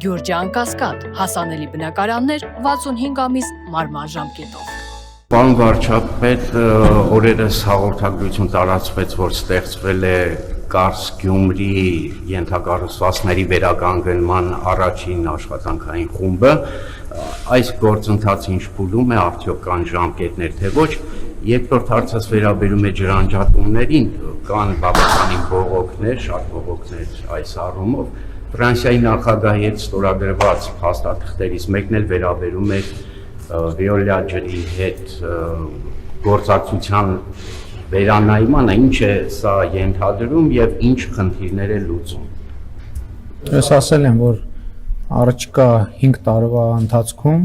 Գյուրջան Կասկադ, հասանելի բնակարաններ 65 ամիս մարման ժամկետով։ Պարոն վարչապետ, օրերս հաղորդագրություն տարածվեց, որ ստեղծվել է Կարս Գյումրի ենթակառուցվածքների վերականգնման առաջին աշխատանքային խումբը, այս գործընթացը ինչ փուլում է, արդյոք կան ժամկետներ, թե ոչ, երկրորդ հարցս վերաբերում է ջրանջատումներին, կան բավականին բողոքներ, շատ բողոքներ այս առումով, Ֆրանսիայի նախագահի հետ ստորագրված փաստաթղթերից մեկն էլ վերաբերում է Վիոլիա ջրի հետ գործակցության վերանայմանը, ինչ է սա ենթադրում եւ ինչ խնդիրներ է լուծում։ Ես ասել եմ, որ առաջիկա 5 տարվա ընթացքում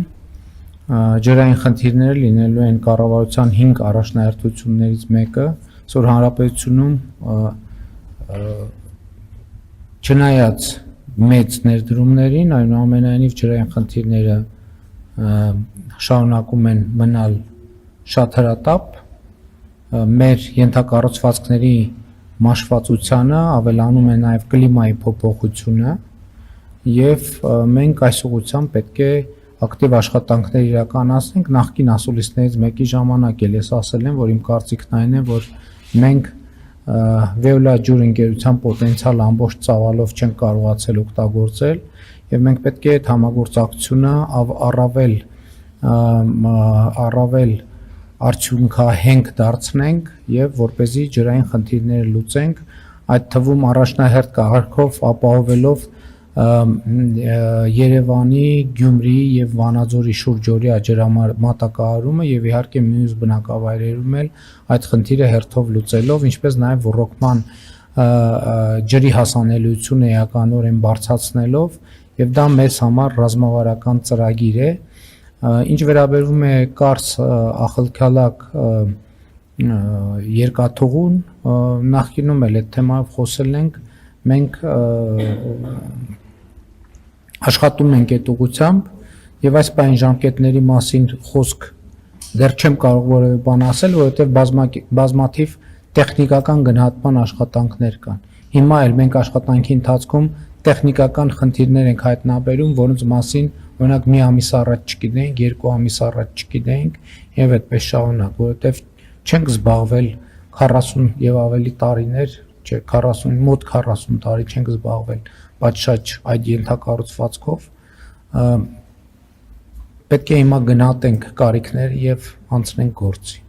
ջրային խնդիրները լինելու են կառավարության 5 առաջնահերթություններից մեկը, որ հանրապետությունում չնայած մեծ ներդրումներին, այնուամենայնիվ ջրային խնդիրները շարունակում են մնալ շատ հրատապ, մեր ենթակառուցվածքների մաշվածությանը ավելանում է նաև կլիմայի փոփոխությունը եւ մենք այս ուղղությամբ պետք է ակտիվ աշխատանքներ իրականացնենք նախկին ասուլիսներից մեկի ժամանակ էլ ես ասել եմ, որ իմ կարծիքն այն է, որ մենք Վեոլիա ջուր ընկերության պոտենցիալ ամբողջ ծավալով չենք կարողացել օգտագործել եւ մենք պետք է այդ համագործակցությունը առավել արդյունքահենք դարձնենք եւ որպեսզի ջրային խնդիրները լուծենք, այդ թվում առաջնահերթ կարգով ապահովելով Երևանի, Գյումրիի եւ Վանաձորի շուրջօրյա ջրամատակարարումը եւ իհարկե մյուս բնակավայրերում էլ այդ խնդիրը հերթով լուծելով, ինչպես նաեւ ռոռոկման ջրի հասանելիությունը էականորեն բարձրացնելով եւ դա մեզ համար ռազմավարական ծրագիր է, ինչ վերաբերում է Կարս Ախալքալակ երկաթուղուն, նախկինում էլ այդ թեմայով խոսել ենք, մենք աշխատում ենք այդ ուղղությամբ եւ այս պայն ժամկետների մասին խոսք դեռ չեմ կարող որևէ բան ասել, որովհետեւ բազմաթիվ տեխնիկական գնահատման աշխատանքներ կան։ Հիմա էլ մենք աշխատանքի ընթացքում տեխնիկական խնդիրներ ենք հայտնաբերում, որոնց մասին օրինակ մի ամիս առաջ չգիտենք, 2 ամիս առաջ չգիտենք եւ այդպես շարունակ, որովհետեւ չենք զբաղվել 40 եւ ավելի տարիներ, չէ 40 մոտ 40 տարի չենք զբաղվել պատշաճ այդ ենթակառուցվածքով, պետք է հիմա գնահատենք կարիքներ եւ անցնենք գործի։